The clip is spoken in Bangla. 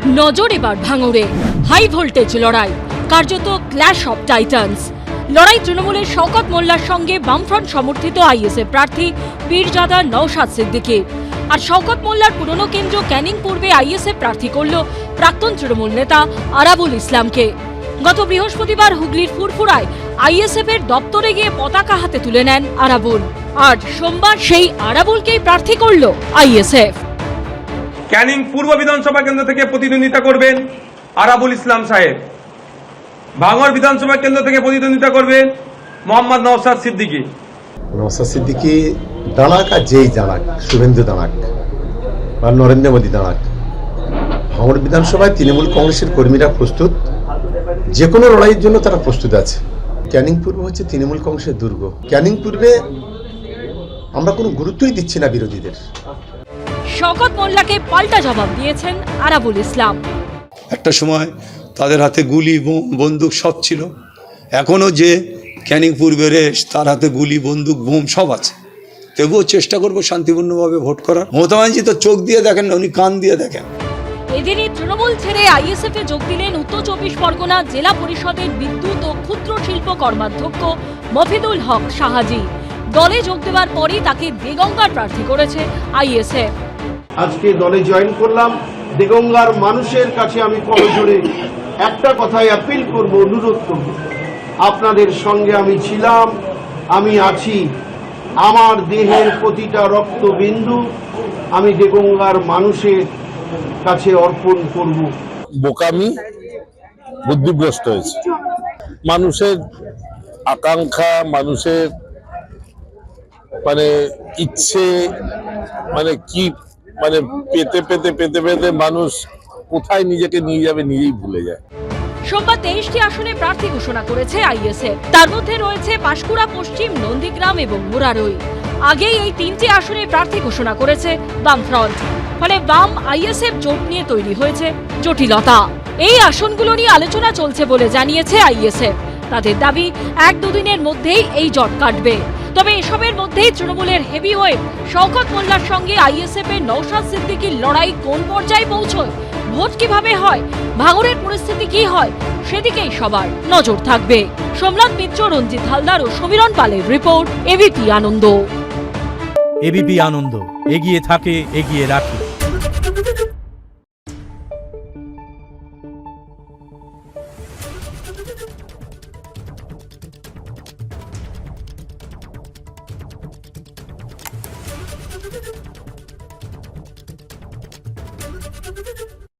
নজর এবার ভাঙড়ে হাই ভোল্টেজ লড়াই, কার্যত ক্ল্যাশ অফ টাইটান্স। লড়াই তৃণমূলের শওকত মোল্লার সঙ্গে বামফ্রন্ট সমর্থিত আইএসএফ প্রার্থী পীরজাদা নওশাদ সিদ্দিকীর। আর শওকত মোল্লার পুরনো কেন্দ্র ক্যানিং পূর্বে আইএসএফ প্রার্থী করল প্রাক্তন তৃণমূল নেতা আরাবুল ইসলামকে। গত বৃহস্পতিবার হুগলির ফুরফুরায় আইএসএফ এর দপ্তরে গিয়ে পতাকা হাতে তুলে নেন আরাবুল। আর সোমবার সেই আরাবুলকেই প্রার্থী করল আইএসএফ। ক্যানিং পূর্ব বিধানসভা কেন্দ্র থেকে প্রতিদ্বন্দ্বিতা করবেন আরাবুল ইসলাম সাহেব। ভাঙড় বিধানসভা কেন্দ্র থেকে প্রতিদ্বন্দ্বিতা করবেন মোহাম্মদ নওশাদ সিদ্দিকী। নওশাদ সিদ্দিকী দাঁড়াক আর যেই দাঁড়াক, শুভেন্দু দাঁড়াক বা নরেন্দ্র মোদী দাঁড়াক, ভাঙড় বিধানসভায় তৃণমূল কংগ্রেসের কর্মীরা প্রস্তুত, যে কোনো লড়াইয়ের জন্য তারা প্রস্তুত আছে। ক্যানিং পূর্ব হচ্ছে তৃণমূল কংগ্রেসের দুর্গ। ক্যানিং পূর্বে আমরা কোনো গুরুত্বই দিচ্ছি না বিরোধীদের। শওকত মোল্লাকে পাল্টা জবাব দিয়েছেন আরাবুল ইসলাম। একটা সময় তাদের হাতে গুলি বন্দুক সব ছিল, এখনও যে ক্যানিং পূর্বের তার হাতে গুলি বন্দুক বোম সব আছে, তবুও চেষ্টা করবো শান্তিপূর্ণভাবে ভোট করার। মমতা ব্যানার্জি তো চোখ দিয়ে দেখেন না, উনি কান দিয়ে দেখেন। এদিনই তৃণমূল ছেড়ে আইএসএফ এ যোগ দিলেন উত্তর 24 পরগনা জেলা পরিষদের বিদ্যুৎ ও ক্ষুদ্র শিল্প কর্মাধ্যক্ষ মফিদুল হক শাহাজি। দলে যোগ দেওয়ার পরই তাকে দেগঙ্গার প্রার্থী করেছে আইএসএফ। আজকে দলে জয়েন করলাম। দেগঙ্গার মানুষের কাছে আমি করজোড়ে একটা কথাই অ্যাপিল করব, অনুরোধ করব, আপনাদের সঙ্গে আমি ছিলাম, আমি আছি। আমার দেহের প্রতিটা রক্তবিন্দু আমি দেগঙ্গার মানুষের কাছে অর্পণ করব। বোকামি বুদ্ধিভ্রষ্ট হয়েছে। মানুষের আকাঙ্ক্ষা, মানুষের ইচ্ছে কি পেতে পেতে পেতে পেতে মানুষ কোথায় নিজেকে নিয়ে যাবে নিজেই ভুলে যায়। সোমবার 23টি আসনে প্রার্থী ঘোষণা করেছে আইএসএফ। তার মধ্যে রয়েছে পাঁশকুড়া পশ্চিম, নন্দীগ্রাম এবং মুরারই। আগেই এই 3টি আসনে প্রার্থী ঘোষণা করেছে বামফ্রন্ট। ফলে বাম আইএসএফ জোট নিয়ে তৈরি হয়েছে জটিলতা। এই আসনগুলো নিয়ে আলোচনা চলছে বলে জানিয়েছে আইএসএফ। তাদের দাবি 1-2 দিনের মধ্যেই এই জট কাটবে। তবে এসবের মধ্যেই তৃণমূলের হেভিওয়েট শওকত মোল্লার সঙ্গে আইএসএফ এর নওশাদ সিদ্দিকীর লড়াই কোন পর্যায়ে পৌঁছয়, ভোট কিভাবে হয়, ভাঙড়ের পরিস্থিতি কি হয়, সেদিকেই সবার নজর থাকবে। সোমনাথ মিত্র, রঞ্জিত হালদার ও সমীরণ পালের রিপোর্ট, এবিপি আনন্দ। এবিপি আনন্দ, এগিয়ে থাকে, এগিয়ে রাখে।